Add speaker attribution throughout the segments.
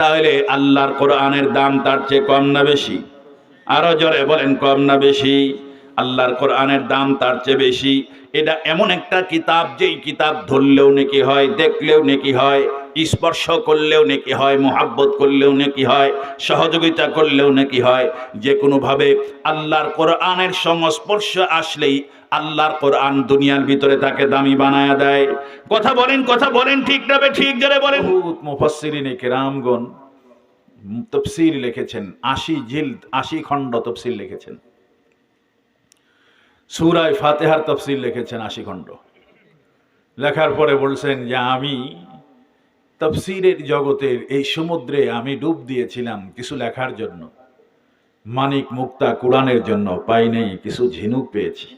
Speaker 1: তাহলে আল্লাহর কোরআনের দাম তার চেয়ে কম না বেশি? আরো জোরে বলেন, কম না বেশি? আল্লাহর কোরআনের দাম তার চেয়ে বেশি। এটা এমন একটা কিতাব, যেই কিতাব ধরলেও নেকি হয়, দেখলেও নেকি হয়, স্পর্শ করলেও নেকি হয়, মোহাব্বত করলেও নেকি হয়, সহযোগিতা করলেও নেকি হয়। যে কোনোভাবে আল্লাহর কোরআনের সংস্পর্শ আসলেই আল্লাহর কোরআন দুনিয়ার ভিতরে তাকে দামি বানায়া দেয়। কথা বলেন, কথা বলেন, ঠিক না ঠিক জোরে বলেন। বহুত মুফাসসিরিনে কেরামগণ তাফসীর লিখেছেন, ৮০ জিলদ ৮০ খণ্ড তাফসীর লিখেছেন। সূরা ফাতিহার তাফসীর লিখেছেন ৮০ খণ্ড। লেখার পরে বলছেন যে আমি তাফসীরের জগতের এই সমুদ্রে আমি ডুব দিয়েছিলাম কিছু লেখার জন্য, মানিক মুক্তা কোরআনের জন্য পাই নাই, কিছু ঝিনুক পেয়েছি।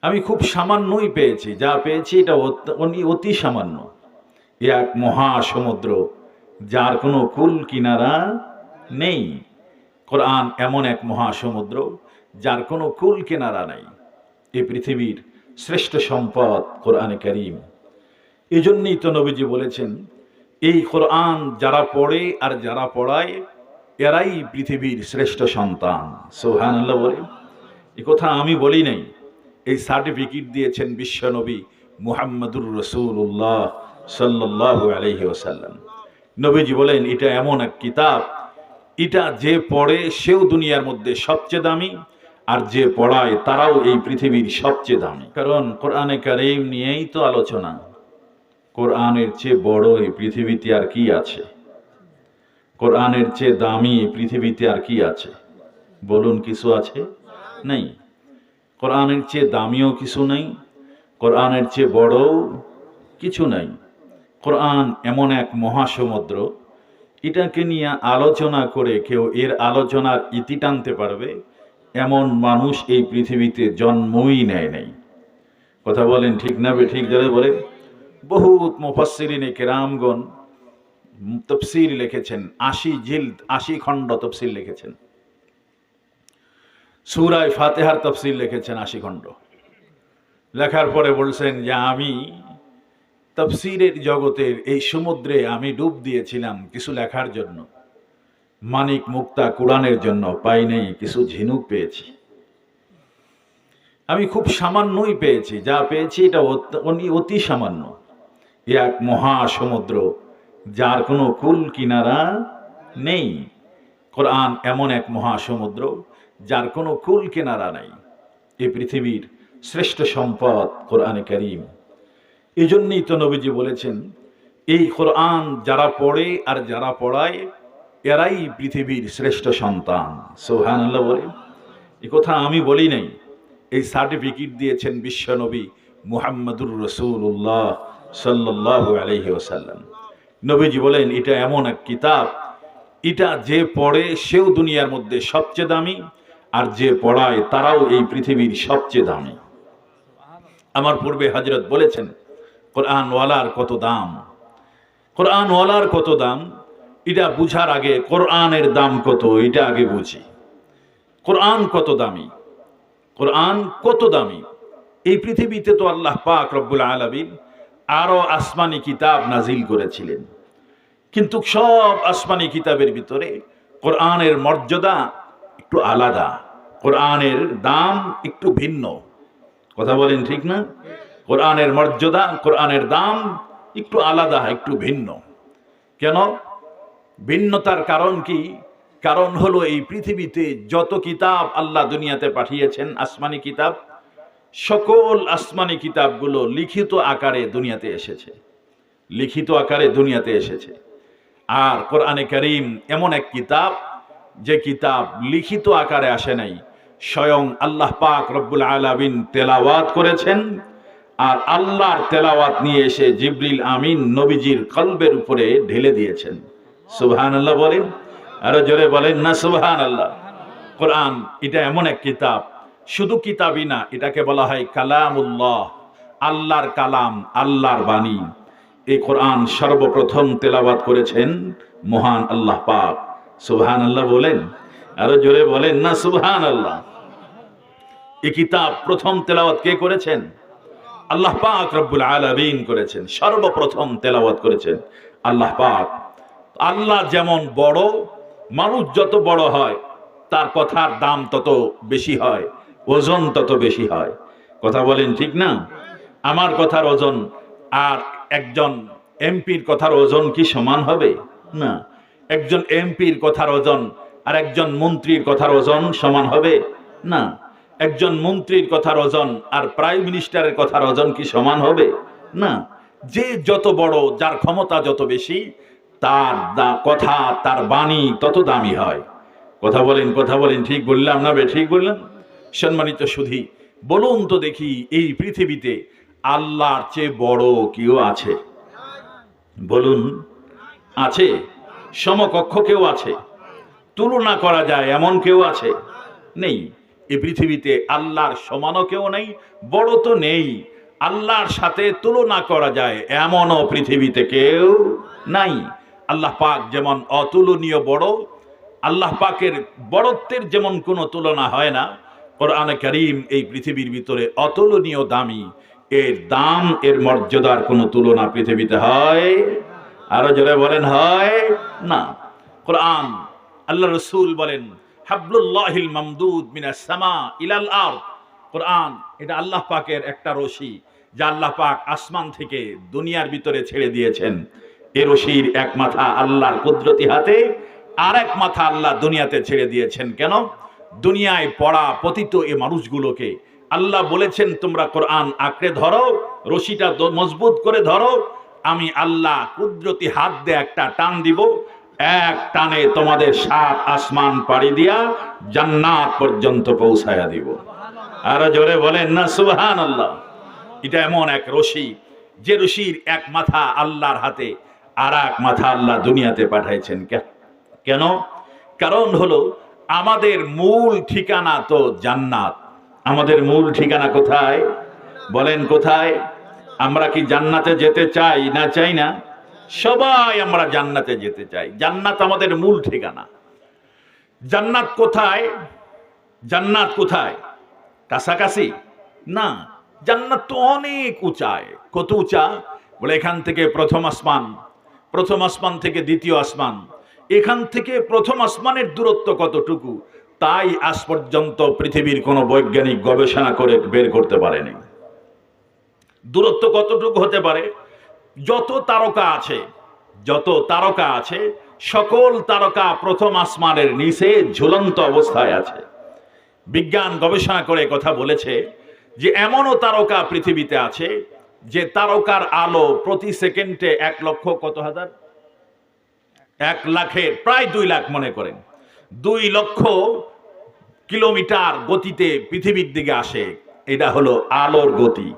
Speaker 1: আমি খুব সামান্যই পেয়েছি, যা পেয়েছি এটা অতি সামান্য। এক মহাসমুদ্র যার কোনো কুল কিনারা নেই। কোরআন এমন এক মহাসমুদ্র যার কোনো কুল কিনারা নাই। এই পৃথিবীর শ্রেষ্ঠ সম্পদ কোরআনে কারীম। এই জন্যই তো নবীজি বলেছেন, এই কোরআন যারা পড়ে আর যারা পড়ায় এরাই পৃথিবীর শ্রেষ্ঠ সন্তান। সুবহানাল্লাহ বলে। এই কথা আমি বলি নাই, এই সার্টিফিকেট দিয়েছেন বিশ্বনবী মুহাম্মদুর রাসূলুল্লাহ সাল্লাল্লাহু আলাইহি ওয়াসাল্লাম। নবীজি বলেন, এটা এমন এক কিতাব, এটা যে পড়ে সেও দুনিয়ার মধ্যে সবচেয়ে দামি, আর যে পড়ায় তারাও এই পৃথিবীর সবচেয়ে দামি। কারণ কোরআনে কারীম নিয়েই তো আলোচনা। কোরআনের চেয়ে বড় এই পৃথিবীতে আর কি আছে? কোরআনের চেয়ে দামি এই পৃথিবীতে আর কি আছে? বলুন, কিছু আছে? নেই। কোরআনের চেয়ে দামিও কিছু নেই, কোরআনের চেয়ে বড়ও কিছু নাই। কোরআন এমন এক মহাসমুদ্র, এটাকে নিয়ে আলোচনা করে কেউ এর আলোচনার ইতি টানতে পারবে এমন মানুষ এই পৃথিবীতে জন্মই নেয় নাই। কথা বলেন, ঠিক না ঠিক যারা বলে। বহুত মুফাসসিরিনে কেরামগণ তাফসীর লিখেছেন, ৮০ জিলদ ৮০ খণ্ড তাফসীর লিখেছেন। সূরা ফাতিহার তাফসীর লিখেছেন ৮০ খণ্ড। লেখার পরে বলছেন যে আমি তাফসীরের জগতের এই সমুদ্রে আমি ডুব দিয়েছিলাম কিছু লেখার জন্য, মানিক মুক্তা কোরআনের জন্য পাই নাই, কিছু ঝিনুক পেয়েছি। আমি খুব সামান্যই পেয়েছি, যা পেয়েছি এটা অতি সামান্য। এক মহাসমুদ্র যার কোনো কুল কিনারা নেই। কোরআন এমন এক মহাসমুদ্র যার কোনো কুল কিনারা নাই। এই পৃথিবীর শ্রেষ্ঠ সম্পদ কোরআনে কারীম। এই জন্যই তো নবীজি বলেছেন, এই কোরআন যারা পড়ে আর যারা পড়ায় এরাই পৃথিবীর শ্রেষ্ঠ সন্তান। সুবহানাল্লাহ বলে। এই কথা আমি বলি নাই, এই সার্টিফিকেট দিয়েছেন বিশ্বনবী মুহাম্মদুর রাসূলুল্লাহ সাল্লাল্লাহু আলাইহি ওয়াসাল্লাম। নবীজি বলেন, এটা এমন এক কিতাব, এটা যে পড়ে সেও দুনিয়ার মধ্যে সবচেয়ে দামি, আর যে পড়ায় তারাও এই পৃথিবীর সবচেয়ে দামি। আমার পূর্বে হযরত বলেছেন, কোরআনওয়ালার কত দাম, কোরআনওয়ালার কত দাম। এটা বুঝার আগে কোরআনের দাম কত এটা আগে বুঝি। কোরআন কত দামি, কোরআন কত দামি। এই পৃথিবীতে তো আল্লাহ পাক রব্বুল আলামিন আরো আসমানি কিতাব নাজিল করেছিলেন, কিন্তু সব আসমানি কিতাবের ভিতরে কোরআনের মর্যাদা একটু আলাদা, কোরআনের দাম একটু ভিন্ন। কথা বলেন, ঠিক না? কোরআনের মর্যাদা, কোরআনের দাম একটু আলাদা, একটু ভিন্ন। কেন ভিন্নতার কারণ কি? কারণ হলো এই পৃথিবীতে যত কিতাব আল্লাহ দুনিয়াতে পাঠিয়েছেন আসমানি কিতাব, সকল আসমানি কিতাবগুলো লিখিত আকারে দুনিয়াতে এসেছে, লিখিত আকারে দুনিয়াতে এসেছে। আর কোরআনে কারীম এমন এক কিতাব, যে কিতাব লিখিত আকারে আসে নাই, স্বয়ং আল্লাহ পাক রব্বুল আলামিন তেলাওয়াত করেছেন, আর আল্লাহর তেলাওয়াত নিয়ে এসে জিবরিল আমিন নবীজির কলবের উপরে ঢেলে দিয়েছেন। সুবহানাল্লাহ বলেন, আরো জোরে বলেন না সুবহানাল্লাহ। কোরআন এটা এমন এক কিতাব, শুধু কিতাবই না, এটাকে বলা হয় কালামুল্লাহ, আল্লাহর কালাম, আল্লাহর বাণী। এই কোরআন সর্বপ্রথম তেলাওয়াত করেছেন মহান আল্লাহ পাক। সুবহানাল্লাহ বলেন, আরো জোরে বলেন না সুবহানাল্লাহ। এই কিতাব প্রথম তেলাওয়াত কে করেছেন? আল্লাহ পাক রব্বুল আলামিন করেছেন। সর্বপ্রথম তেলাওয়াত করেছেন আল্লাহ পাক। আল্লাহ যেমন বড়, মানুষ যত বড় হয় তার কথার দাম তত বেশি হয়, ওজন তত বেশি হয়। কথা বলেন ঠিক না? আমার কথার ওজন আর একজন এমপির কথার ওজন কি সমান হবে? না। একজন এমপির কথার ওজন আর একজন মন্ত্রীর কথার ওজন সমান হবে না। একজন মন্ত্রীর কথার ওজন আর প্রাইম মিনিস্টারের কথার ওজন কি সমান হবে? না। যে যত বড়, যার ক্ষমতা যত বেশি, তার কথা, তার বাণী তত দামি হয়। কথা বলেন, ঠিক বললাম না ঠিক বললাম? সম্মানিত সুধী, বলুন তো দেখি, এই পৃথিবীতে আল্লাহর চেয়ে বড় কেউ আছে? বলুন, আছে? সমকক্ষ কেউ আছে? তুলনা করা যায় এমন কেউ আছে? নেই। এই পৃথিবীতে আল্লাহর সমানও কেউ নেই, বড় তো নেই। আল্লাহর সাথে তুলনা করা যায় এমনও পৃথিবীতে কেউ নাই। আল্লাহ পাক যেমন অতুলনীয় বড়, আল্লাহ পাকের বড়ত্বের যেমন কোনো তুলনা হয় না, কোরআনে কারীম এই পৃথিবীর ভিতরে অতুলনীয় দামি। এর দাম, এর মর্যাদার কোনো তুলনা পৃথিবীতে হয়? আরো জোরে বলেন, হয় না। কোরআন, আল্লাহ রাসূল বলেন, হাবলুল্লাহিল মামদুদ মিনাস সামা ইলাল আরদ। কোরআন এটা আল্লাহ পাকের একটা রশি, যা আল্লাহ পাক আসমান থেকে দুনিয়ার ভিতরে ছেড়ে দিয়েছেন। এই রশির এক মাথা আল্লাহর কুদরতি হাতে, আর এক মাথা আল্লাহ দুনিয়াতে ছেড়ে দিয়েছেন। কেন? দুনিয়ায় পড়া পতিত এই মানুষগুলোকে আল্লাহ বলেছেন, তোমরা কোরআন আঁকড়ে ধরো, রশিটা মজবুত করে ধরো, আমি আল্লাহ কুদরতি হাত দিয়ে একটা টান দিব, এক টানে তোমাদের 7 আসমান পাড়ি দিয়া জান্নাত পর্যন্ত পৌঁছায়া দিব। আরো জোরে বলেন না সুবহানাল্লাহ। এটা এমন এক রশি, যে রশির এক মাথা আল্লাহর হাতে, আর এক মাথা আল্লাহ দুনিয়াতে পাঠাইছেন। কেন? কারণ হলো, আমাদের মূল ঠিকানা তো জান্নাত। আমাদের মূল ঠিকানা কোথায়? বলেন কোথায়? আমরা কি জান্নাতে যেতে চাই না চাই না? সবাই আমরা জান্নাতে যেতে চাই। জান্নাত আমাদের মূল ঠিকানা। জান্নাত কোথায়? জান্নাত কোথায়? কাছাকাছি না, জান্নাত তো অনেক উঁচায়। কত উঁচা? বলে এখান থেকে প্রথম আসমান, প্রথম আসমান থেকে দ্বিতীয় আসমান, এখান থেকে প্রথম আসমানের দূরত্ব কতটুকু, তাই আজ পর্যন্ত পৃথিবীর কোনো বৈজ্ঞানিক গবেষণা করে বের করতে পারেনি। দূরত্ব কতটুকু হতে পারে? যত তারকা আছে, যত তারকা আছে, সকল তারকা প্রথম আসমানের নিচে ঝুলন্ত অবস্থায় আছে। বিজ্ঞান গবেষণা করে কথা বলেছে যে এমনও তারকা পৃথিবীতে আছে যে তারকার আলো প্রতি সেকেন্ডে 1 লক্ষ কত হাজার, 1 লাখের প্রায় 2 লাখ, মনে করেন 2 লক্ষ কিলোমিটার গতিতে পৃথিবীর দিকে আসে। এটা হলো আলোর গতি।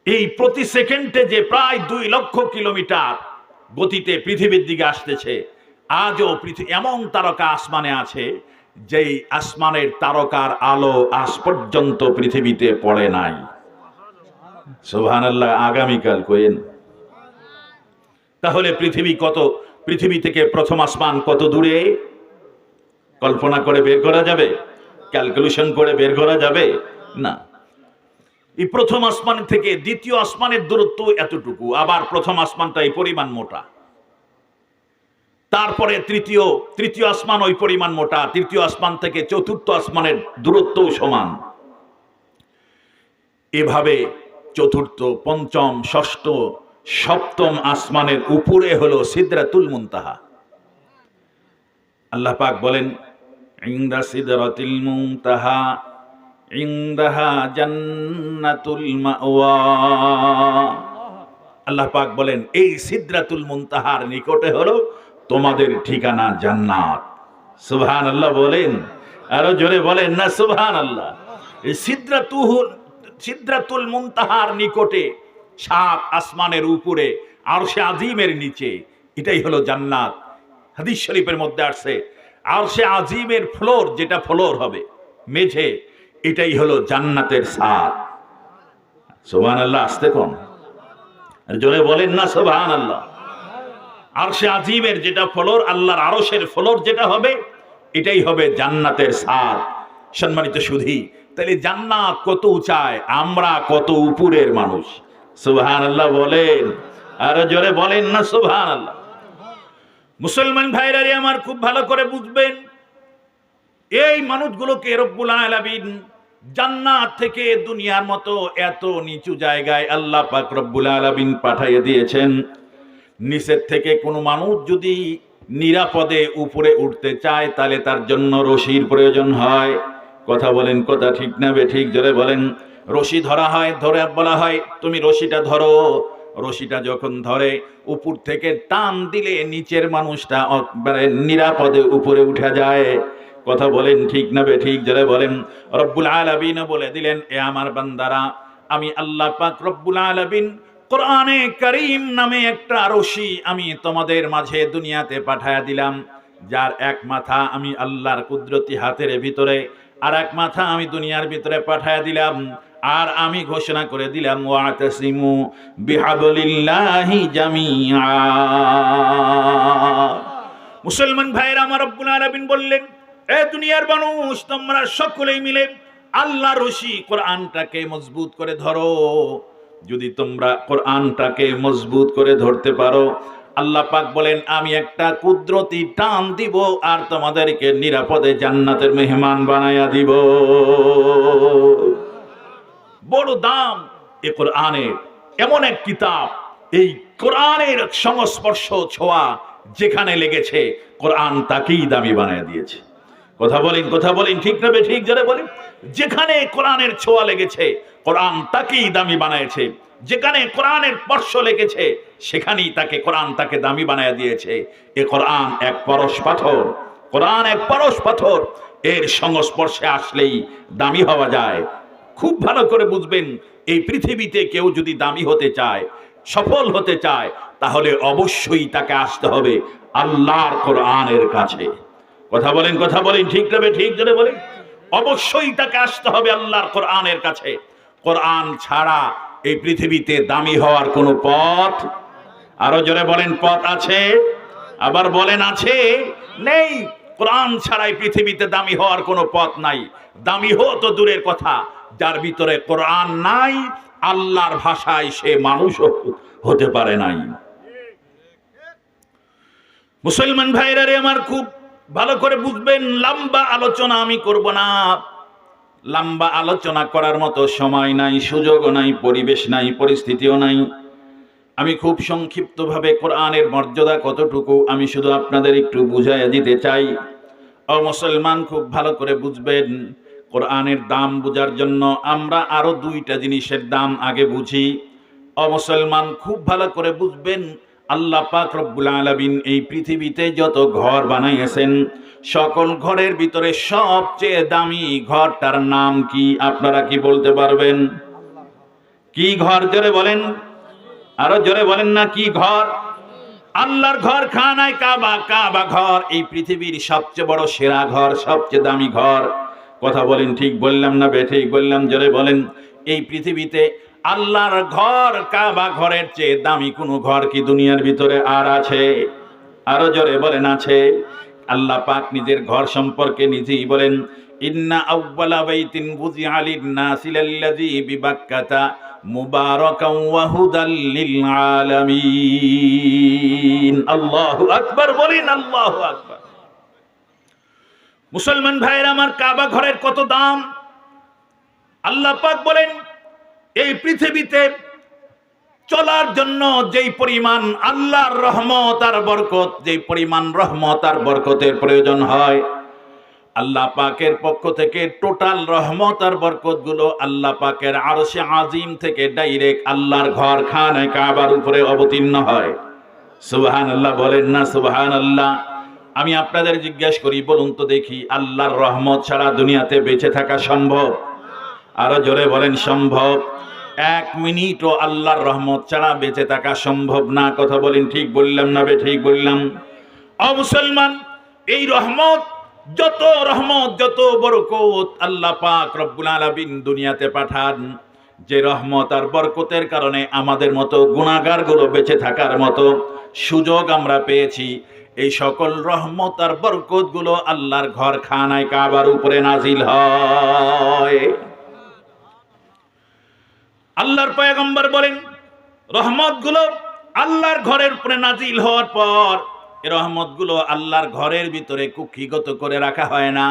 Speaker 1: এই প্রতি সেকেন্ডে যে প্রায় 2 লক্ষ কিলোমিটার গতিতে পৃথিবীর দিকে আসতেছে, আজও এমন তারকা আসমানে আছে যেই আসমানের তারকার আলো আজ পর্যন্ত পৃথিবীতে পড়ে নাই। সুবহানাল্লাহ। আগামীকাল কইেন। তাহলে পৃথিবী থেকে প্রথম আসমান কত দূরে? কল্পনা করে বের করা যাবে? ক্যালকুলেশন করে বের করা যাবে না। এই প্রথম আসমান থেকে দ্বিতীয় আসমানের দূরত্ব এতটুকু, আবার প্রথম আসমানটা এই পরিমাণ মোটা, তারপরে তৃতীয় আসমান ওই পরিমাণ মোটা, তৃতীয় আসমান থেকে চতুর্থ আসমানের দূরত্বও সমান। এভাবে চতুর্থ, পঞ্চম, ষষ্ঠ, সপ্তম আসমানের উপরে হলো সিদরাতুল মুনতাহা। আল্লাহ পাক বলেন, ইনদা সিদরাতিল মুনতাহা ইনদাহা জান্নাতুল মাওয়া। আল্লাহ পাক বলেন, এই সিদরাতুল মুনতাহার নিকটে হলো তোমাদের ঠিকানা জান্নাত। সুবহানাল্লাহ বলেন। আরো জোরে বলেন না সুবহানাল্লাহ। এই সিদরাতুল মুনতাহার নিকটে, 7 আসমানের উপরে, আরশে আজিমের নিচে, এটাই হলো জান্নাত। হাদিস শরীফের মধ্যে আসছে, আরশে আজিমের ফ্লোর, যেটা ফ্লোর হবে, মেঝে, এটাই হলো জান্নাতের ছাদ। সুবহানাল্লাহ। আসতে কোন জোরে বলেন না সুবহানাল্লাহ। আরশে আজিমের যেটা ফ্লোর, আল্লাহর আরশের ফ্লোর যেটা হবে, এটাই হবে জান্নাতের ছাদ। সম্মানিত সুধী, তাহলে জান্নাত কত উঁচায়, আমরা কত উপরের মানুষ। সুবহানাল্লাহ বলেন। আর জোরে বলেন না সুবহানাল্লাহ। মুসলমান ভাইরারে আমার খুব ভালো করে বুঝবেন, এই মানুষগুলোকে রব্বুল আলামিন জান্নাত থেকে দুনিয়ার মতো এত নিচু জায়গায় আল্লাহ পাক রব্বুল আলামিন পাঠিয়ে দিয়েছেন। নিচের থেকে কোনো মানুষ যদি নিরাপদে উপরে উঠতে চায় তাহলে তার জন্য রশির প্রয়োজন হয়। কথা বলেন, কথা ঠিক না বেঠিক? জোরে বলেন। রশি ধরা হয়, ধরে বলা হয় তুমি রশিটা ধরো। রশিটা যখন ধরে উপর থেকে টান দিলে নিচের মানুষটা একবারে নিরাপদে উপরে উঠে যায়। কথা বলেন ঠিক না বেঠিক? জোরে বলেন। রব্বুল আলামিন বলে দিলেন, এ আমার বান্দারা, আমি আল্লাহ পাক রব্বুল আলামিন কোরআনে কারীম নামে একটা রশি আমি তোমাদের মাঝে দুনিয়াতে পাঠায়া দিলাম, যার এক মাথা আমি আল্লাহর কুদরতি হাতের ভিতরে, আর এক মাথা আমি দুনিয়ার ভিতরে পাঠায়া দিলাম। আর আমি ঘোষণা করে দিলাম, ওয়াতাসিমু বিহাবলিল্লাহি জামিআ। মুসলমান ভাইরা আমার, রব্বুল আলামিন বললেন, এ দুনিয়ার মানুষ, তোমরা সকলেই মিলে আল্লাহর রশি কোরআনটাকে মজবুত করে ধরো। যদি তোমরা কোরআনটাকে মজবুত করে ধরতে পারো, আল্লাহ পাক বলেন আমি একটা কুদরতি টান দিব আর তোমাদেরকে নিরাপদে জান্নাতের মেহমান বানায়া দিব। বড় দাম এ কোরআনের, এমন এক কিতাব, এই কোরআনের সংস্পর্শ ছোঁয়া যেখানে লেগেছে কোরআন তাকেই দামি বানায় দিয়েছে। কথা বলেন, কথা বলেন, ঠিক না ঠিক? যারা বলেন, যেখানে কোরআনের ছোঁয়া লেগেছে কোরআন তাকেই দামি বানায়ছে। যেখানে কোরআনের স্পর্শ লেগেছে সেখানেই তাকে কোরআন তাকে দামি বানায় দিয়েছে। এ কোরআন এক পরশ পাথর, কোরআন এক পরশ পাথর, এর সংস্পর্শে আসলেই দামি হওয়া যায়। খুব ভালো করে বুঝবেন, এই পৃথিবীতে কেউ যদি দামি হতে চায়, সফল হতে চায়, তাহলে অবশ্যই তাকে আসতে হবে আল্লাহর কোরআনের কাছে। কথা বলেন, কথা বলেন, ঠিক তবে ঠিক জোরে বলেন। অবশ্যই তাকে আসতে হবে আল্লাহর কোরআনের কাছে। কোরআন ছাড়া এই পৃথিবীতে দামি হওয়ার কোনো পথ, আরো জোরে বলেন, পথ আছে? আবার বলেন, আছে? নেই। কোরআন ছাড়া এই পৃথিবীতে দামি হওয়ার কোনো পথ নাই। দামি হওয়া তো দূরের কথা, যার ভিতরে কোরআন নাই, আল্লাহর ভাষায় সে মানুষ হতে পারে নাই। মুসলমান ভাইরা রে আমার, খুব ভালো করে বুঝবেন, লম্বা আলোচনা আমি করব না। লম্বা আলোচনা করার মতো সময় নাই, সুযোগও নাই, পরিবেশ নাই, পরিস্থিতিও নাই। আমি খুব সংক্ষিপ্তভাবে কোরআনের মর্যাদা কতটুকু আমি শুধু আপনাদের একটু বুঝাইয়া দিতে চাই। ও মুসলমান, খুব ভালো করে বুঝবেন, কোরআনের দাম বোঝার জন্য আমরা আরো দুইটা জিনিসের দাম আগে বুঝি। ও মুসলমান, খুব ভালো করে বুঝবেন, আল্লাহ পাক রব্বুল আলামিন এই পৃথিবীতে যত ঘর বানাইয়েছেন, সকল ঘরের ভিতরে সবচেয়ে দামি ঘরটার নাম কি? আপনারা কি বলতে পারবেন? কি ঘর? জোরে বলেন, আরো জোরে বলেন না, কি ঘর? আল্লাহর ঘর, খানায় কাবা, কাবা ঘর এই পৃথিবীর সবচেয়ে বড় সেরা ঘর, সবচেয়ে দামি ঘর। কথা বলেন, ঠিক বললাম না বেঠিক বললাম? জোরে বলেন। এই পৃথিবীতে আল্লাহর ঘর, কাবা ঘরের চেয়ে দামি কোনো ঘর কি দুনিয়ার ভিতরে আর আছে? আরো জোরে বলেন, আছে? আল্লাহ পাক নিজের ঘর সম্পর্কে নিজেই বলেন, ইন্না আউওয়ালা বাইতিন বুযিআ লিন-নাসি লাল্লাযী বিবাক্কাতা মুবারাকান ওয়া হুদাল লিল আলামিন। আল্লাহু আকবার বলেন, আল্লাহু আকবার। মুসলমান ভাইরা আমার, কাবা ঘরের কত দাম! আল্লাহ পাক বলেন, এই পৃথিবীতে চলার জন্য যেই পরিমাণ আল্লাহর রহমত আর বরকত, যেই পরিমাণ রহমত আর বরকতের প্রয়োজন হয়, আল্লাহ পাকের পক্ষ থেকে টোটাল রহমত আর বরকত গুলো আল্লাহ পাকের আরশে আজিম থেকে ডাইরেক্ট আল্লাহর ঘর খানায় কাবার উপরে অবতীর্ণ হয়। সুবহানাল্লাহ বলেন না সুবহানাল্লাহ? আমি আপনাদের জিজ্ঞেস করি, বলুন তো দেখি, আল্লাহর রহমত ছাড়া দুনিয়াতে বেঁচে থাকা সম্ভব? আরো জোরে বলেন, সম্ভব? এক মিনিটও আল্লাহর রহমত ছাড়া বেঁচে থাকা সম্ভব না। কথা বলেন, ঠিক বললাম না ঠিক বললাম? ও মুসলমান, এই রহমত, যত বরকত আল্লাহ পাক রব্বুল আলামিন দুনিয়াতে পাঠান, যে রহমত আর বরকতের কারণে আমাদের মতো গুনাহগার গুলো বেঁচে থাকার মতো সুযোগ আমরা পেয়েছি, এই সকল রহমত আর বরকত গুলো আল্লাহর ঘর খানায় কাবার উপরে নাজিল হয়। আল্লাহর পয়গম্বর বলেন, রহমত গুলো আল্লাহর ঘরের উপরে নাজিল হওয়ার পর এই রহমতগুলো আল্লাহর ঘরের ভিতরে কুক্ষিগত করে রাখা হয় না,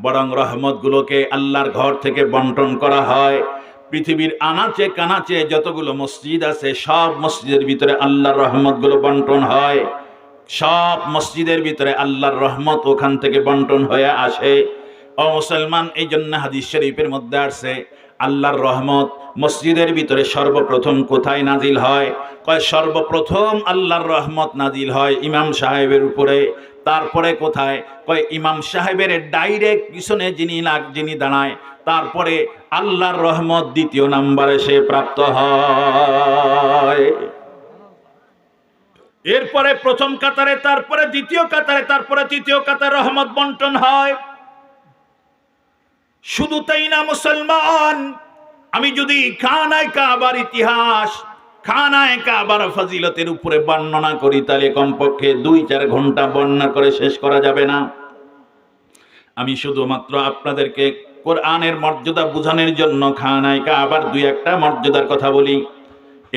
Speaker 1: বরং রহমতগুলোকে আল্লাহর ঘর থেকে বন্টন করা হয়। পৃথিবীর আনাচে কানাচে যতগুলো মসজিদ আছে সব মসজিদের ভিতরে আল্লাহর রহমতগুলো বন্টন হয়। সব মসজিদের ভিতরে আল্লাহর রহমত ওখান থেকে বন্টন হয়ে আসে। ও মুসলমান, এই জন্য হাদিস শরীফের মধ্যে আসছে আল্লাহর রহমত মসজিদের ভিতরে সর্বপ্রথম কোথায় নাজিল হয়? কয় সর্বপ্রথম আল্লাহর রহমত নাজিল হয় ইমাম সাহেবের উপরে। তারপরে কোথায়? কয় ইমাম সাহেবের ডাইরেক্ট পিছনে যিনি দাঁড়ায়, তারপরে আল্লাহর রহমত দ্বিতীয় নম্বরে সে প্রাপ্ত হয়। এরপরে প্রথম কাতারে, তারপরে দ্বিতীয় কাতারে, তারপরে তৃতীয় কাতারে রহমত বন্টন হয়। শুধু তাই না মুসলমান, আমি যদি খানায়ে কাবার ইতিহাস, খানায়ে কাবার ফজিলতের উপরে বর্ণনা করি তাহলে কমপক্ষে 2-4 ঘন্টা বর্ণনা করে শেষ করা যাবে না। আমি শুধুমাত্র আপনাদেরকে কোরআনের মর্যাদা বোঝানোর জন্য খানায়ে কাবার 2-1টা মর্যাদার কথা বলি।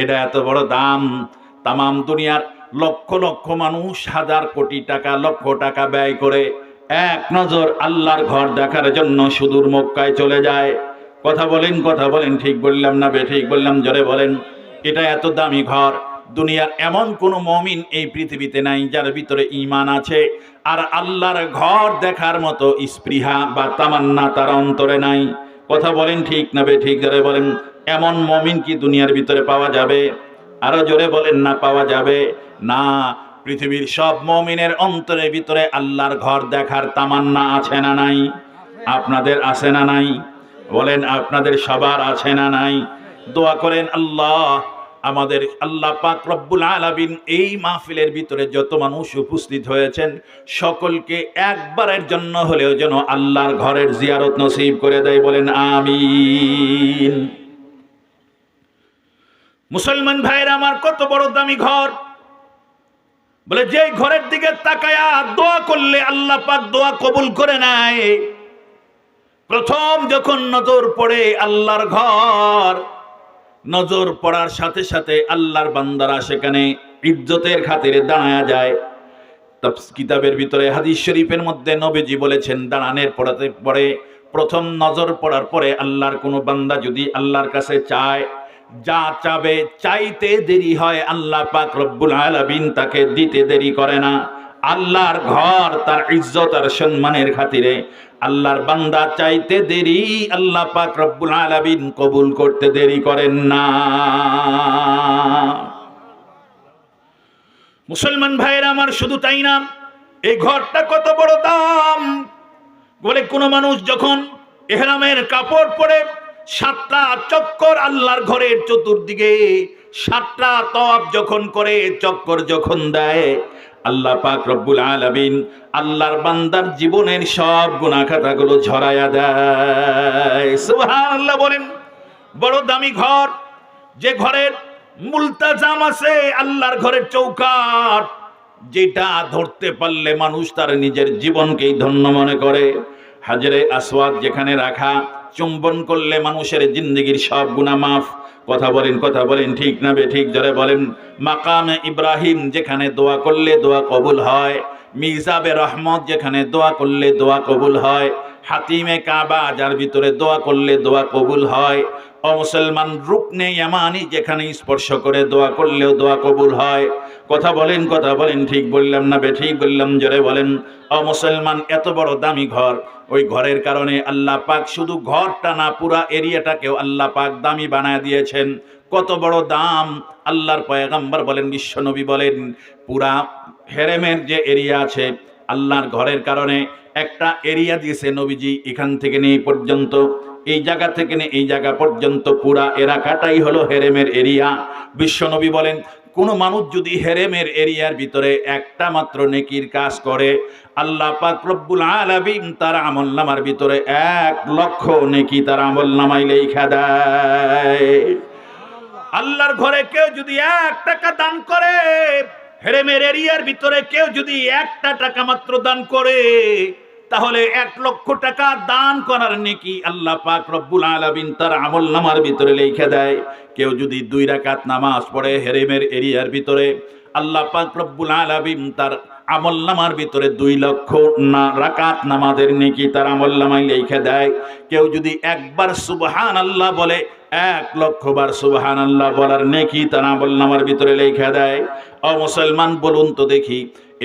Speaker 1: এটা এত বড় দাম, তামাম দুনিয়ার লক্ষ লক্ষ মানুষ হাজার কোটি টাকা, লক্ষ টাকা ব্যয় করে এক নজর আল্লাহর ঘর দেখার জন্য সুদূর মক্কায় চলে যায়। কথা বলেন, ঠিক বললাম না বেঠিক বললাম? জোরে বলেন। এটা এত দামি ঘর, দুনিয়ার এমন কোন মুমিন এই পৃথিবীতে নাই যার ভিতরে ঈমান আছে আর আল্লাহর ঘর দেখার মতো স্পৃহা বা তামান্না তার অন্তরে নাই। কথা বলেন ঠিক না বেঠিক? জোরে বলেন। এমন মুমিন কি দুনিয়ার ভিতরে পাওয়া যাবে? আরো জোরে বলেন না পাওয়া যাবে না। পৃথিবীর সব মুমিনের অন্তরের ভিতরে আল্লাহর ঘর দেখার তামান্না আছে না নাই? আপনাদের আছে না নাই? বলেন, আপনাদের সবার আছে না নাই? দোয়া করেন আল্লাহ, আমাদের আল্লাহ পাক রব্বুল আলামিন এই মাহফিলের ভিতরে যত মানুষ উপস্থিত হয়েছেন সকলকে একবারের জন্য হলেও যেন আল্লাহর ঘরের জিয়ারত নসিব করে দেয়। বলেন আমিন। মুসলমান ভাইরা আমার, কত বড় দামি ঘর! বলে যে ঘরের দিকে তাকায়া দোয়া করলে আল্লাহ পাক দোয়া কবুল করে নেয়। প্রথম যখন নজর পড়ে আল্লাহর ঘর, নজর পড়ার সাথে সাথে আল্লাহর বান্দারা সেখানে ইজ্জতের খাতিরে দাঁড়ায়া যায়। কিতাবের ভিতরে হাদিস শরীফের মধ্যে নবীজি বলেছেন, দাঁড়ানোর পরে প্রথম নজর পড়ার পরে আল্লাহর কোনো বান্দা যদি আল্লাহর কাছে চায়, যা চাবে চাইতে দেরি হয় আল্লাহ পাক রব্বুল আলামিন তাকে দিতে দেরি করে না। আল্লাহর ঘর তার ইজ্জত আর সম্মানের খাতিরে আল্লাহর বান্দা চাইতে দেরি, আল্লাহ পাক রব্বুল আলামিন কবুল করতে দেরি করেন না। মুসলমান ভাইরা আমার, শুধু তাই না, এই ঘরটা কত বড় দাম! বলে কোন মানুষ যখন ইহরামের কাপড় পরে 7টা চক্কর আল্লাহর ঘরের চতুর্দিকে 7টা তওয়াফ যখন করে, চক্কর যখন দেয়, আল্লাহ পাক রব্বুল আলামিন আল্লাহর বান্দার জীবনের সব গুনাহ খাতাগুলো ঝরায়া দেয়। সুবহানাল্লাহ বলেন। বড় দামি ঘর, যে ঘরের মুলতাজাম আছে আল্লাহর ঘরের চৌকাঠ, যেটা ধরতে পারলে মানুষ তার নিজের জীবনকেই ধন্য মনে করে। হাজরে আসওয়াদ যেখানে রাখা, চুম্বন করলে মানুষের জিন্দেগির সব গুনাহ মাফ। কথা বলেন ঠিক না বেঠিক? জোরে বলেন। মাকামে ইব্রাহিম যেখানে দোয়া করলে দোয়া কবুল হয়, মিজাবে রহমত যেখানে দোয়া করলে দোয়া কবুল হয়, হাতিমে কাবা যার ভিতরে দোয়া করলে দোয়া কবুল হয়, ও মুসলমান রুকনে ইয়ামানি যেখানে স্পর্শ করে দোয়া করলেও দোয়া কবুল হয়। কথা বলেন ঠিক বললাম না বেঠিক বললাম? জোরে বলেন। ও মুসলমান, এত বড় দামি ঘর, ওই ঘরের কারণে আল্লাহ পাক শুধু ঘরটা না পুরা এরিয়াটাকেও আল্লাহ পাক দামি বানায় দিয়েছেন। কত বড় দাম! আল্লাহর পয়গম্বর বলেন, বিশ্বনবী বলেন, পুরা হেরেমের যে এরিয়া আছে আল্লাহর ঘরের কারণে একটা এরিয়া দিয়েছে নবীজি, এখান থেকে নিয়ে পর্যন্ত, এই জায়গা থেকে নিয়ে এই জায়গা পর্যন্ত পুরা এলাকাটাই হলো হেরেমের এরিয়া। বিশ্বনবী বলেন, কোন মানুষ যদি হেরেমের এরিয়ার ভিতরে একটা মাত্র নেকির কাজ করে, আল্লাহ পাক রব্বুল আলামিন তার আমলনামার ভিতরে 1 লক্ষ নেকি তার আমলনামায় লেখা দেয়। আল্লাহর ঘরে কেউ যদি 1 টাকা দান করে, হেরেমের এরিয়ার ভিতরে কেউ যদি 1টা টাকা মাত্র দান করে, তাহলে 1 লক্ষ টাকা দান করার নেকি আল্লাহ পাক রব্বুল আলামিন তার আমলনামার ভিতরে লিখে দেয়। কেউ যদি 2 রাকাত নামাজ পড়ে হেরেমের এরিয়ার ভিতরে, আল্লাহ পাক রব্বুল আলামিন তার আমলনামার ভিতরে 2 লক্ষ রাকাত নামাজের নেকি তার আমলনামায় লিখে দেয়। কেউ যদি একবার সুবহানাল্লাহ বলে 1 লক্ষ বার সুবহানাল্লাহ বলার নেকি তার আমলনামার ভিতরে লিখে দেয়। ও মুসলমান, বলুন তো দেখি,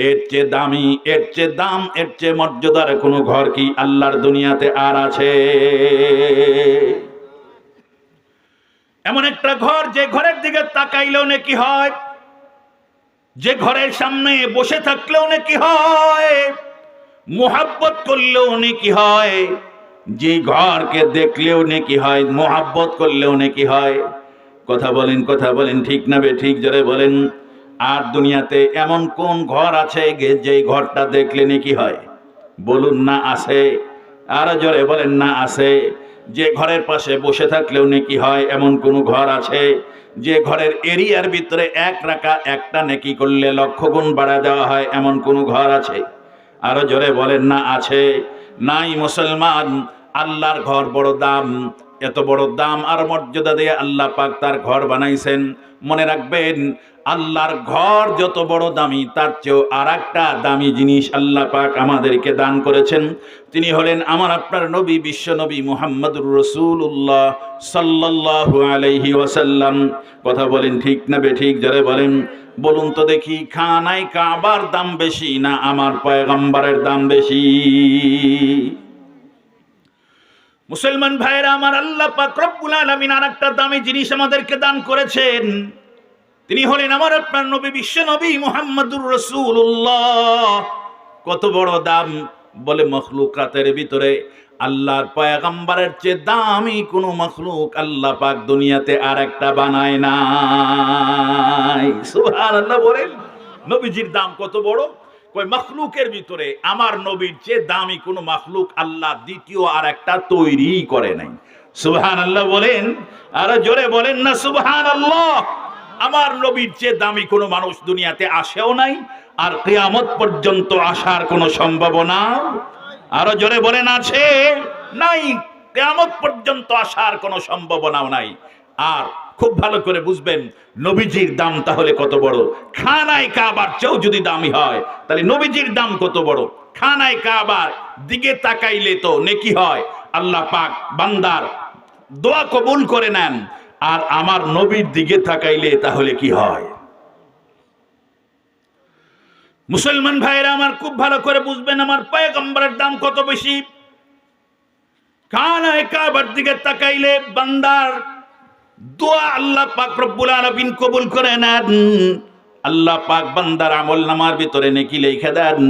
Speaker 1: এর চেয়ে দামি, এর চেয়ে দাম, এর চেয়ে মর্যাদার কোনো ঘর কি আল্লাহর দুনিয়াতে আর আছে? এমন একটা ঘর যে ঘরের দিকে তাকাইলেও নেকি হয়, যে ঘরের সামনে বসে থাকলেও নেকি হয়, মুহাব্বত করলেও নেকি হয়, যে ঘরকে দেখলেও নেকি হয়, মুহাব্বত করলেও নেকি হয়। কথা বলেন, কথা বলেন, ঠিক না বে ঠিক? জোরে বলেন। আর দুনিয়াতে এমন কোন ঘর আছে যে ঘরটা দেখলে নেকি হয়? বলুন না আছে। আর জোরে বলেন না আছে। যে ঘরের পাশে বসে থাকলেও নেকি হয় এমন কোন ঘর আছে? যে ঘরের এরিয়ার ভিতরে 1 রাকাত একটা নেকি করলে লক্ষ গুণ বাড়া দেওয়া হয় এমন কোন ঘর আছে? আরো জোরে বলেন না আছে। নাই মুসলমান, আল্লাহর ঘর বড় দাম। এত বড় দাম আর মর্যাদা দিয়ে আল্লাহ পাক তার ঘর বানাইছেন। মনে রাখবেন, আল্লাহর ঘর যত বড় দামি, তার চেয়েও আর একটা দামি জিনিস আল্লাহ পাক আমাদেরকে দান করেছেন। তিনি হলেন আমার আপনার নবী, বিশ্ব নবী মুহাম্মদুর রাসূলুল্লাহ সাল্লাল্লাহু আলাইহি ওয়াসাল্লাম। কথা বলেন, ঠিক না বে ঠিক? যারা বলেন, বলুন তো দেখি, খানায় কাবার দাম বেশি না আমার পয়গম্বরের দাম বেশি? মুসলমান ভাইরা আমার, আল্লাহ পাক রব্বুল আলামিন আরেকটা দামি জিনিস আমাদেরকে দান করেছেন। তিনি হলেন আমার আপনার নবী, বিশ্ব নবী মুহাম্মদুর রাসূলুল্লাহ। কত বড় দাম! বলে মখলুকাতের ভিতরে আল্লাহর পয়গম্বরের চেয়ে দামি কোনো মখলুক আল্লাহ পাক দুনিয়াতে আর একটা বানায় নাই। সুবহানাল্লাহ বলেন। নবীজির দাম কত বড়! কই মখলুকের ভিতরে আমার নবীর চেয়ে দামি কোনো মখলুক আল্লাহ দ্বিতীয় আর একটা তৈরি করে নাই। সুবহানাল্লাহ বলেন। আর জোরে বলেন না সুবহানাল্লাহ। আমার নবীর চেয়ে দামি কোনো মানুষ দুনিয়াতে আসেও নাই, আর কিয়ামত পর্যন্ত আসার কোনো সম্ভাবনা, আরো জোরে বলেন, আছে? নাই। কিয়ামত পর্যন্ত আসার কোনো সম্ভাবনাও নাই। আর খুব ভালো করে বুঝবেন নবীজির দাম তাহলে কত বড়। খানায় কাবার চেয়েও যদি দামি হয়, তাহলে নবীজির দাম কত বড়। খানায় কাবার দিকে তাকাইলে তো নেকি হয়, আল্লাহ পাক বান্দার দোয়া কবুল করে নেন। আর আমার নবীর দিকে তাকাইলে তাহলে কি হয়? মুসলমান ভাইরা আমার, খুব ভালো করে বুঝবেন আমার পয়গম্বরের দাম কত বেশি। খানায়ে কাবার দিকে তাকাইলে বান্দার দোয়া আল্লাহ পাক রব্বুল আলামিন কবুল করে নেন। আল্লাহ পাক বান্দার আমলনামার ভিতরে নেকি লিখে দেন।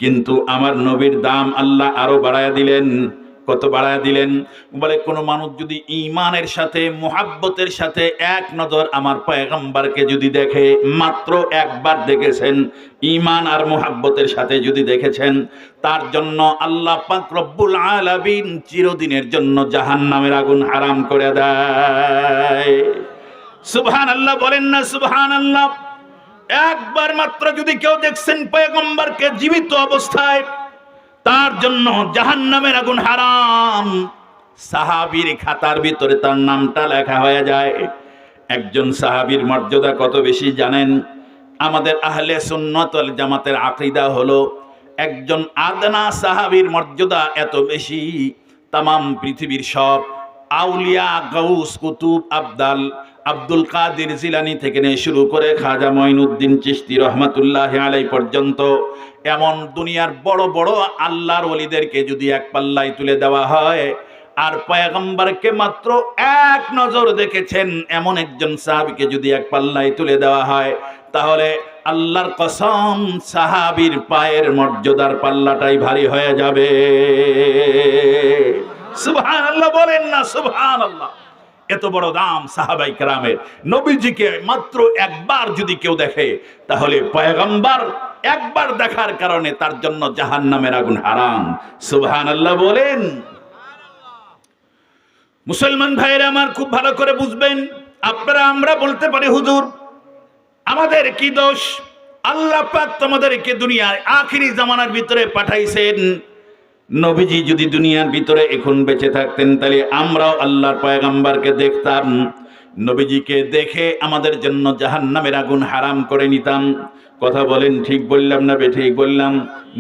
Speaker 1: কিন্তু আমার নবীর দাম আল্লাহ আরো বাড়ায়া দিলেন। কত বাড়ায়া দিলেন? বলে কোন মানুষ যদি ঈমানের সাথে, মুহাব্বতের সাথে এক নজর আমার পয়গম্বরকে যদি দেখে, মাত্র একবার দেখেছেন, ঈমান আর মুহাব্বতের সাথে যদি দেখেছেন, তার জন্য আল্লাহ পাক রব্বুল আলামিন চিরদিনের জন্য জাহান্নামের আগুন হারাম করে দেয়। সুবহানাল্লাহ বলেন না সুবহানাল্লাহ। একবার মাত্র যদি কেউ দেখছেন পয়গম্বরকে জীবিত অবস্থায়, তার জন্য জাহান্নামের আগুন হারাম। সাহাবীর খাতার ভিতরে তার নামটা লেখা হয়ে যায়। একজন সাহাবীর মর্যাদা কত বেশি জানেন? আমাদের আহলে সুন্নাত ওয়াল জামাতের আকীদা হলো, একজন আদনা সাহাবীর মর্যাদা এত বেশি, তামাম পৃথিবীর সব আউলিয়া, গাউস, কুতুব, আব্দুল কাদের জিলানী থেকে নিয়ে শুরু করে খাজা মঈনুদ্দিন চিশতি রহমাতুল্লাহি আলাইহি পর্যন্ত এমন দুনিয়ার বড় বড় আল্লাহর ওলিদেরকে যদি এক পাল্লায় তুলে দেওয়া হয়, আর পয়গম্বরকে মাত্র এক নজর দেখেছেন এমন একজন সাহাবীকে যদি এক পাল্লায় তুলে দেওয়া হয়, তাহলে আল্লাহর কসম সাহাবীর পায়ের মর্যাদার পাল্লাটাই ভারী হয়ে যাবে। সুবহানাল্লাহ বলেন না সুবহানাল্লাহ। এত বড় দাম সাহাবায়ে কেরামের। নবীজিকে মাত্র একবার যদি কেউ দেখে, তাহলে পয়গম্বর একবার দেখার কারণে তার জন্য জাহান্নামের আগুন হারাম। সুবহানাল্লাহ বলেন। মুসলমান ভাইরা আমার, খুব ভালো করে বুঝবেন। আপনারা আমরা বলতে পারি, হুজুর আমাদের কি দোষ? আল্লাহ পাক তোমাদেরকে দুনিয়ার আখিরি জামানার ভিতরে পাঠাইছেন। নবীজি যদি দুনিয়ার ভিতরে এখন বেঁচে থাকতেন, তাহলে আমরাও আল্লাহর পয়গম্বরকে দেখতাম। নবীজিকে দেখে আমাদের জন্য জাহান্নামের আগুন হারাম করে নিতাম। কথা বলেন, ঠিক বললাম না বেঠিক বললাম?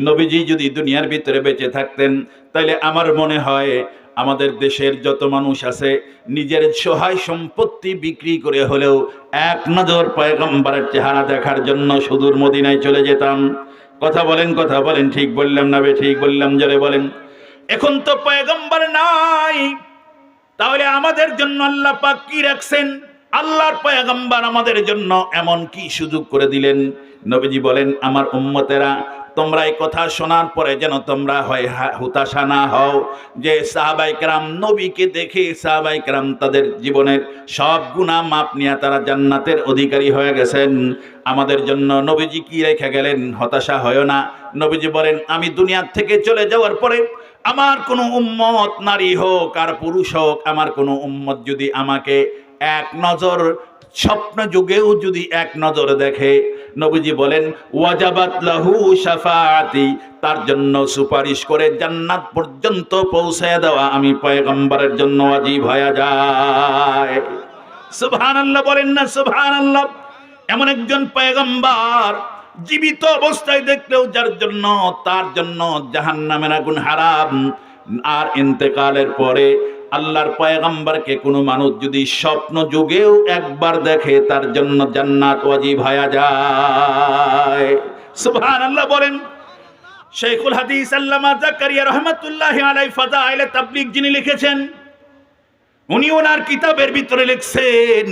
Speaker 1: নবীজি যদি দুনিয়ার ভিতরে বেঁচে থাকতেন, তাইলে আমার মনে হয় আমাদের দেশের যত মানুষ আছে নিজের সহায় সম্পত্তি বিক্রি করে হলেও এক নজর পয়গম্বরের চেহারা দেখার জন্য সুদূর মদিনায় চলে যেতাম। কথা বলেন, ঠিক বললাম না বেঠিক বললাম? জোরে বলেন। এখন তো পয়গম্বর নাই, তাহলে আমাদের জন্য আল্লাহ পাক কি রাখছেন? আল্লাহর পয়গম্বর আমাদের জন্য এমন কি সুযোগ করে দিলেন? নবীজি বলেন, আমার উম্মতেরা, তোমরা এই কথা শোনার পরে যেন তোমরা হয় হতাশা না হও যে সাহাবায়ে কেরাম নবীকে দেখে সাহাবায়ে কেরাম তাদের জীবনের সব গুনাহ মাপ নিয়ে তারা জান্নাতের অধিকারী হয়ে গেছেন। আমাদের জন্য নবীজি কি রেখে গেলেন? হতাশা হয় না। নবীজি বলেন, আমি দুনিয়া থেকে চলে যাওয়ার পরে আমার কোনো উম্মত, নারী হোক আর পুরুষ হোক, আমার কোনো উম্মত যদি আমাকে এক নজর স্বপ্ন যুগেও যদি এক নজর দেখে, নবীজি বলেন ওয়াজাবাত লাহু শাফাআতি, তার জন্য সুপারিশ করে জান্নাত পর্যন্ত পৌঁছায় দেওয়া আমি পয়গম্বরের জন্য ওয়াজিব হয়ে যায়। সুবহানাল্লাহ বলেন না সুবহানাল্লাহ? এমন একজন পয়গম্বর জীবিত অবস্থায় দেখলেও যার জন্য, তার জন্য জাহান্নামের আগুন হারাম, আর ইন্তেকালের পরে আল্লাহর পয়গম্বরকে কোনো মানুষ যদি স্বপ্ন যুগেও একবার দেখে, তার জন্য জান্নাত ওয়াজিব হয়ে যায়। সুবহানাল্লাহ বলেন। শাইখুল হাদিস আল্লামা জাকারিয়া রাহমাতুল্লাহি আলাইহি ফাযাইলে তাবলীগ যিনি লিখেছেন, উনি ওনার কিতাবের ভিতরে লিখছেন,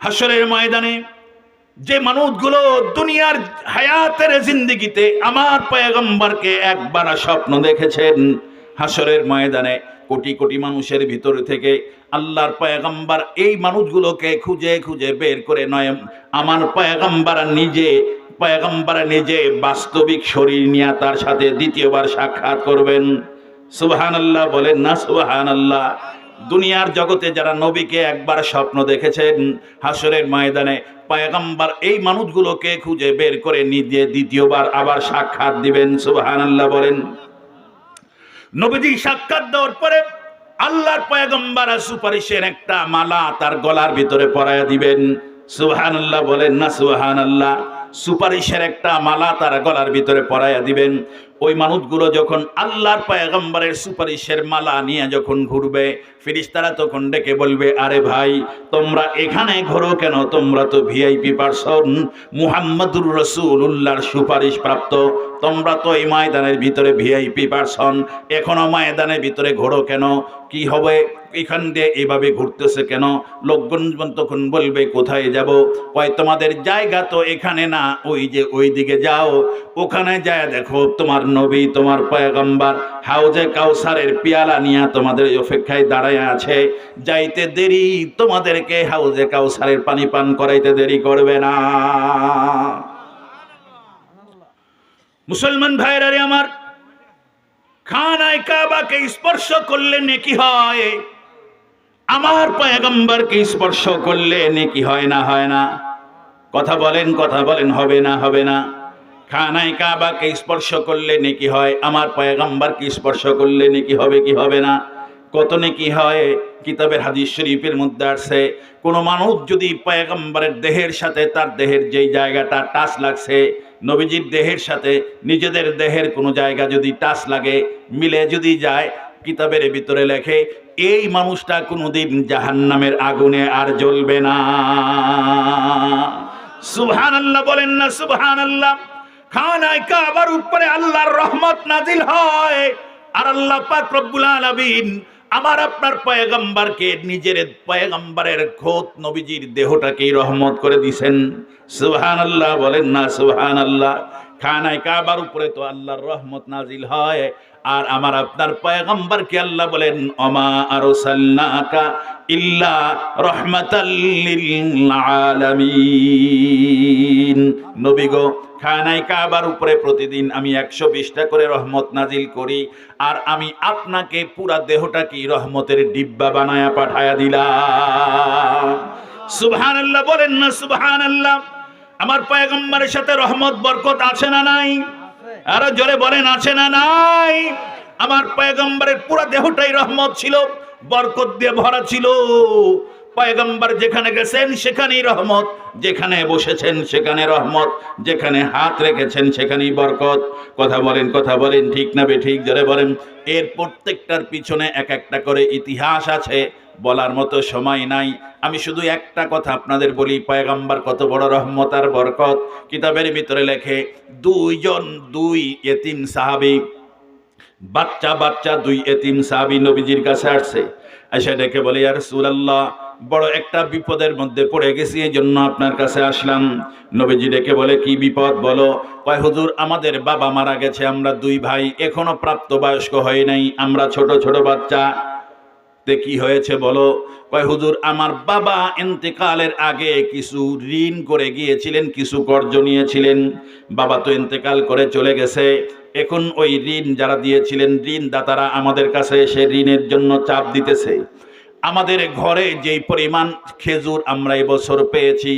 Speaker 1: হাশরের ময়দানে যে মানুষগুলো দুনিয়ার হায়াতের জিন্দেগিতে আমার পয়গম্বরকে একবার স্বপ্ন দেখেছেন, হাশরের ময়দানে কোটি কোটি মানুষের ভিতর থেকে আল্লাহর পয়গম্বর এই মানুষগুলোকে খুঁজে খুঁজে বের করে নয়, আমার পয়গম্বর নিজে বাস্তবিক শরীর নিয়ে তার সাথে দ্বিতীয়বার সাক্ষাৎ করবেন। সুবহানাল্লাহ বলেন না সুবহানাল্লাহ? দুনিয়ার জগতে যারা নবীকে একবার স্বপ্ন দেখেছেন, হাশরের ময়দানে পয়গম্বর এই মানুষগুলোকে খুঁজে বের করে নিজে দ্বিতীয়বার আবার সাক্ষাৎ দিবেন। সুবহানাল্লাহ বলেন। নবীজি সাক্ষাৎ দেওয়ার পরে আল্লাহর পয়গম্বর সুপারিশের একটা মালা তার গলার ভিতরে পরায়া দিবেন। সুবহানাল্লাহ বলেন না সুবহানাল্লাহ? সুপারিশের একটা মালা তার গলার ভিতরে পরায়া দিবেন। ওই মানুষগুলো যখন আল্লাহর পয়গম্বরের সুপারিশের মালা নিয়ে যখন ঘুরবে, ফেরেশতারা তখন ডেকে বলবে, আরে ভাই, তোমরা এখানে ঘোরো কেন? তোমরা তো ভিআইপি পারসন, মুহাম্মদুর রাসূলুল্লাহর সুপারিশ প্রাপ্ত, তোমরা তো এই ময়দানের ভিতরে ভিআইপি পারসন, এখনো ময়দানের ভিতরে ঘোরো কেন? কি হবে? এখান দিয়ে এভাবে ঘুরতেছে কেন? লোকজন তখন বলবে, কোথায় যাব? কয়, তোমাদের জায়গা তো এখানে না, ওই যে ওই দিকে যাও, ওখানে যায় দেখো তোমার নবী, তোমার পয়গম্বর হাউজে কাউসারের পেয়ালা নিয়ে তোমাদের অপেক্ষায় দাঁড়ায় আছে। যাইতে দেরি, তোমাদেরকে হাউজে কাউসারের পানি পান করাইতে দেরি করবে না। মুসলমান ভাইরা রে আমার, খানায়ে কাবাকে স্পর্শ করলে নেকি হয়, আমার পয়গম্বরকে স্পর্শ করলে নেকি হয় না? হয় না? কথা বলেন, হবে না হবে না? খানায়ে কাবাকে স্পর্শ করলে নেকি হয়, আমার পয়গম্বরকে স্পর্শ করলে নেকি হবে কি হবে না? কত নেকি হয়? কিতাবের হাদিস শরীফের মধ্যে আছে, কোনো মানুষ যদি পয়গম্বরের দেহের সাথে তার দেহের যেই জায়গাটা টাচ লাগছে, নবীজির দেহের সাথে নিজেদের দেহের কোনো জায়গা যদি টাচ লাগে, মিলে যদি যায়, কিতাবের ভিতরে লেখে এই মানুষটা কোনোদিন জাহান্নামের আগুনে আর জ্বলবে না। সুবহানাল্লাহ বলেন না সুবহানাল্লাহ? খানায়ে কাবার উপরে আল্লাহর রহমত নাজিল হয়, আর আল্লাহ পাক রব্বুল আলামিন আমার আপনার পয়গম্বরকে, নিজের পয়গম্বরের খোদ নবীজির দেহটাকেই রহমত করে দিয়েছেন। সুবহানাল্লাহ বলেন না সুবহানাল্লাহ? খানায়ে কাবার উপরে তো আল্লাহর রহমত নাজিল হয়, আর আমার আপনার পয়গম্বরকে আল্লাহ বলেন, ওমা আরসালনাকা ইল্লা রাহমাতাল লিল আলামিন। নবী গো, খানায়ে কাবার উপরে প্রতিদিন আমি 120টা করে রহমত নাজিল করি, আর আমি আপনাকে পুরা দেহটাকে রহমতের ডিব্বা বানায়া পাঠায়া দিলাম। সুবহানাল্লাহ বলেন না সুবহানাল্লাহ? আমার পয়গম্বরের সাথে রহমত বরকত আছে না নাই? আরো জোরে বলেন, আছে না নাই? আমার পয়গম্বরের পুরা দেহটাই রহমত ছিল, বরকত দিয়ে ভরা ছিল। পয়গম্বর যেখানে গেছেন সেখানেই রহমত, যেখানে বসেছেন সেখানে রহমত, যেখানে হাত রেখেছেন সেখানেই বরকত। কথা বলেন ঠিক না বেঠিক? যারা বলেন এর প্রত্যেকটার পিছনে এক একটা করে ইতিহাস আছে, বলার মতো সময় নাই। আমি শুধু একটা কথা আপনাদের বলি, পয়গম্বর কত বড় রহমত আর বরকত। কিতাবের ভিতরে লেখে দুই এতিম সাহাবী, বাচ্চা দুই এতিম সাহাবী নবীজির কাছে আসছে। এসে ডেকে বলে, ইয়া রাসূলুল্লাহ, বড় একটা বিপদের মধ্যে পড়ে গেছি, এই জন্য আপনার কাছে আসলাম। নবীজি ডেকে বলে, কি বিপদ বলো? কয়, হুজুর আমাদের বাবা মারা গেছে, আমরা দুই ভাই, এখনো প্রাপ্তবয়স্ক হয় নাই, আমরা ছোট ছোট বাচ্চা। তে কি হয়েছে বলো? কয়, হুজুর আমার বাবা ইন্তেকালের আগে কিছু ঋণ করে গিয়েছিলেন, কিছু কর্জ নিয়েছিলেন। বাবা তো ইন্তেকাল করে চলে গেছে, এখন ওই ঋণ যারা দিয়েছিলেন, ঋণদাতারা আমাদের কাছে এসে ঋণের জন্য চাপ দিতেছে। আমাদের ঘরে যেই পরিমাণ খেজুর আমরা এবছর পেয়েছি,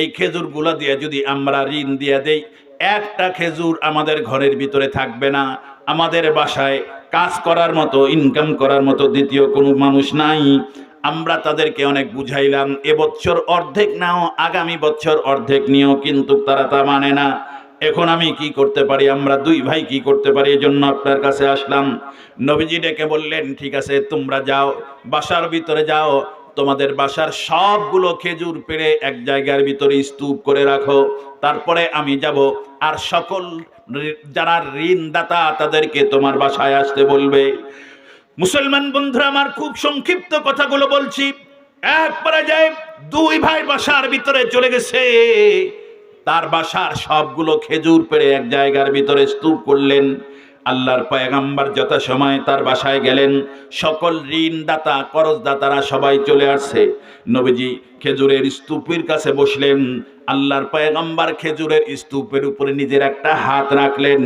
Speaker 1: এই খেজুরগুলো দিয়ে যদি আমরা ঋণ দিয়ে দেই, একটা খেজুর আমাদের ঘরের ভিতরে থাকবে না। আমাদের বাসায় কাজ করার মতো, ইনকাম করার মতো দ্বিতীয় কোনো মানুষ নাই। আমরা তাদেরকে অনেক বুঝাইলাম, এবছর অর্ধেক নাও, আগামী বছর অর্ধেক নিও, কিন্তু তারা তা মানে না। এখন আমি কি করতে পারি? আমরা দুই ভাই কি করতে পারি? এই জন্য আপনার কাছে আসলাম। নবীজি ডেকে বললেন, ঠিক আছে, তোমরা যাও, বাসার ভিতরে যাও, তোমাদের বাসার সবগুলো খেজুর পেড়ে এক জায়গার ভিতরে স্তূপ করে রাখো, তারপরে আমি যাব, আর সকল যারা ঋণদাতা তাদেরকে তোমার বাসায় আসতে বলবে। মুসলমান বন্ধুরা আমার, খুব সংক্ষিপ্ত কথাগুলো বলছি। এক পর্যায়ে দুই ভাই বাসার ভিতরে চলে গেছে, তার বাসার সবগুলো খেজুর পেড়ে এক জায়গার ভিতরে স্তূপ করলেন। আল্লাহর পয়গম্বর যথাসময়ে তার বাসায় গেলেন, সকল ঋণদাতা করজদাতারা সবাই চলে আসছে। নবীজি খেজুরের স্তূপের কাছে বসলেন। আল্লাহর পয়গম্বর খেজুরের স্তূপের উপরে নিজের একটা হাত রাখলেন,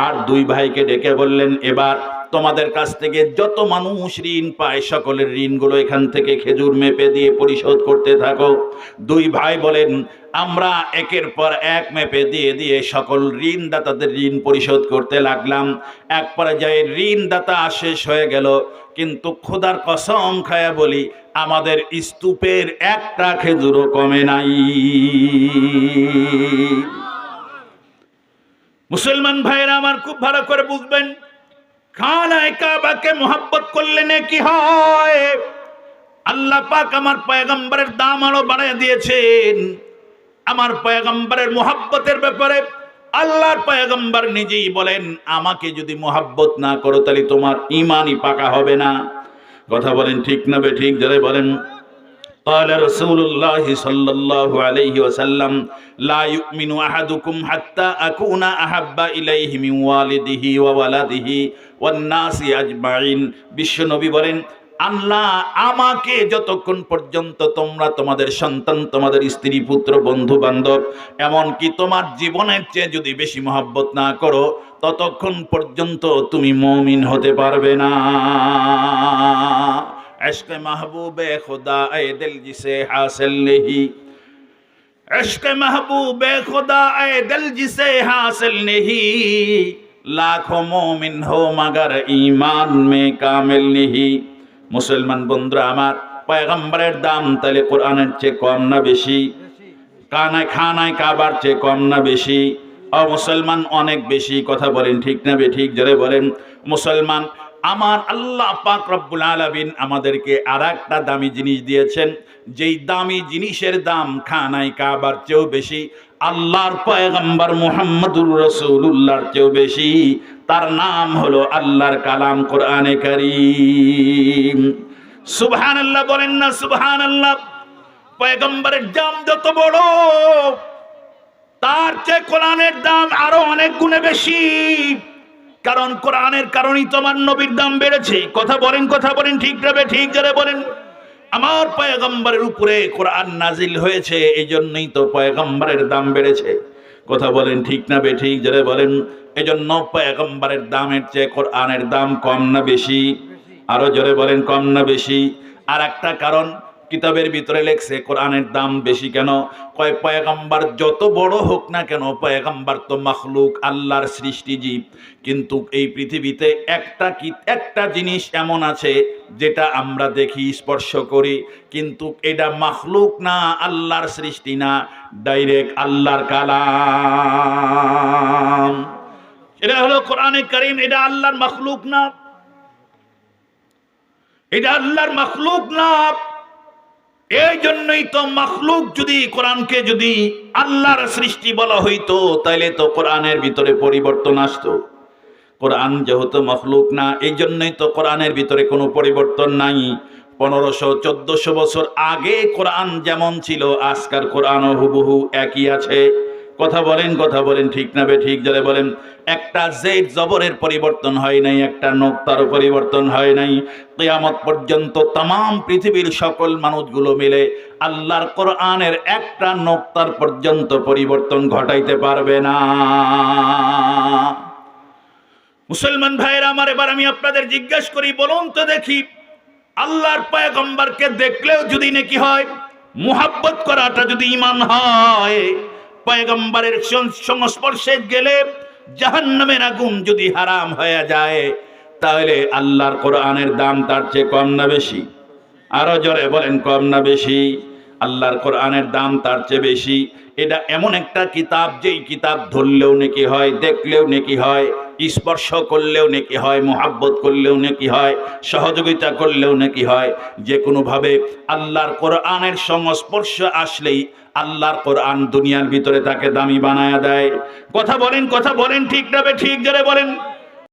Speaker 1: আর দুই ভাইকে ডেকে বললেন, এবার তোমাদের কাছ থেকে যত মানুষ ঋণ পায়, সকলের ঋণগুলো এখান থেকে খেজুর মেপে দিয়ে পরিশোধ করতে থাকো। দুই ভাই বলেন, আমরা একের পর এক মেপে দিয়ে দিয়ে সকল ঋণদাতাদের ঋণ পরিশোধ করতে লাগলাম। এক পর্যায়ে ঋণদাতা শেষ হয়ে গেল, কিন্তু খোদার কসম খায়া বলি, আমাদের স্তূপের একটা খেজুরও কমে নাই। মুসলমান ভাইরা আমার, খুব ভালো করে বুঝবেন, খানায়ে কাবাকে মোহাব্বত করলে নেকি হয়। আল্লাহ পাক আমার পয়গম্বরের দাম আরো বাড়ায় দিয়েছেন। আমার পয়গম্বরের মোহাব্বতের ব্যাপারে আল্লাহর পয়গম্বর নিজেই বলেন, আমাকে যদি মোহাব্বত না করো তাহলে তোমার ঈমানই পাকা হবে না। কথা বলেন ঠিক না বেঠিক? যারা বলেন, قال رسول الله صلى الله عليه وسلم لا يؤمن أحدكم حتى أكون أحب إليه من والده وولده والناس أجمعين। বিশ্ব নবী বলেন, আল্লাহ আমাকে যতক্ষণ পর্যন্ত তোমরা তোমাদের সন্তান, তোমাদের স্ত্রী, পুত্র, বন্ধু বান্ধব, এমনকি তোমার জীবনের চেয়ে যদি বেশি মহব্বত না করো, ততক্ষণ পর্যন্ত তুমি মুমিন হতে পারবে না। इश्क़ महबूब खुदा ए दिल जिसे हासिल नहीं, इश्क़ महबूब खुदा ए दिल जिसे हासिल नहीं, लाखों मोमिन हो मगर ईमान में कामिल नहीं। मुसलमान बंधुरा आमार, पयगम्बरेर दाम ताहले कुरानेर चेये कम ना बेशी? खानाय काবার চেয়ে কম না বেশি? মুসলমান অনেক বেশি। কথা বলেন ঠিক না বেঠিক? যারা বলেন, মুসলমান আমার আল্লাহ পাক রব্বুল আলামিন আমাদেরকে আরেকটা দামি জিনিস দিয়েছেন, যেই দামি জিনিসের দাম খানায় কাবার চেয়েও বেশি, আল্লাহর পয়গম্বর মুহাম্মদুর রাসূলুল্লাহর চেয়েও বেশি। তার নাম হলো আল্লাহর কালাম কোরআনে কারীম। সুবহানাল্লাহ বলেন না সুবহানাল্লাহ? পয়গম্বরের দাম যত বড়, তার চেয়ে কোরআনের দাম আরো অনেক গুণে বেশি। কারণ কোরআনের কারণেই তোমার নবীর দাম বেড়েছে। কথা বলেন ঠিক যাবে ঠিক যারা বলেন, আমার পয়গম্বরের উপরে কোরআন নাজিল হয়েছে, এই জন্যই তো পয়গম্বরের দাম বেড়েছে। কথা বলেন ঠিক না বেঠিক যারা বলেন, এই জন্য পয়গম্বরের দামের চেয়ে কোরআনের দাম কম না বেশি? আরো জোরে বলেন, কম না বেশি? আর একটা কারণ কিতাবের ভিতরে লেখছে কোরআনের দাম বেশি কেন? কয়, পয়গম্বর যত বড় হোক না কেন, পয়গম্বর তো মাখলুক, আল্লাহর সৃষ্টি জীব, কিন্তু এই পৃথিবীতে একটা জিনিস এমন আছে, যেটা আমরা দেখি স্পর্শ করি, কিন্তু এটা মাখলুক না, আল্লাহর সৃষ্টি না, ডাইরেক্ট আল্লাহর কালাম। এটা হলো কোরআনে কারীম, এটা আল্লাহর মাখলুক না, এটা আল্লাহর মাখলুক না। এই জন্যই তো মাখলুক যদি কোরআনকে যদি আল্লাহর সৃষ্টি বলা হইতো, তাইলে তো কোরআনের ভিতরে পরিবর্তন আসতো। কোরআন যেহেতু মাখলুক না, এই জন্যই তো কোরআনের ভিতরে কোনো পরিবর্তন নাই। 1500-1400 বছর আগে কোরআন যেমন ছিল, আজকার কোরআনও হুবহু একই আছে। কথা বলেন, ঠিক না বে ঠিক? যারা বলেন, একটা জেড জবরের পরিবর্তন হয় নাই, একটা নোক্তারও পরিবর্তন হয় নাই। কিয়ামত পর্যন্ত তাম পৃথিবীর সকল মানুষগুলো মিলে আল্লাহর কোরআনের একটা নোক্তার পর্যন্ত পরিবর্তন ঘটাইতে পারবে না। মুসলমান ভাইরা আমার, এবার আমি আপনাদের জিজ্ঞাসা করি, বলুন তো দেখি, আল্লাহর পয়গম্বরকে দেখলেও যদি নেকি হয়, মুহাব্বত করাটা যদি ঈমান হয়, পয়গম্বরের সংস্পর্শে গেলে জাহান্নামের আগুন যদি হারাম হয়ে যায়, তাহলে আল্লাহর কোরআনের দাম তার চেয়ে কম না বেশি? আরো জোরে বলেন, কম না বেশি? আল্লাহর কোরআনের দাম তার চেয়ে বেশি। এটা এমন একটা কিতাব, যেই কিতাব ধরলেও নেকি হয়, দেখলেও নেকি হয়, স্পর্শ করলেও নেকি হয়, মুহাব্বত করলেও নেকি হয়, সহযোগিতা করলেও নেকি হয়। যে কোনোভাবে আল্লাহর কোরআনের সংস্পর্শ আসলেই আল্লাহর কোরআন দুনিয়ার ভিতরে তাকে দামি বানায়া দেয়। কথা বলেন, ঠিক না বে ঠিক? যারা বলেন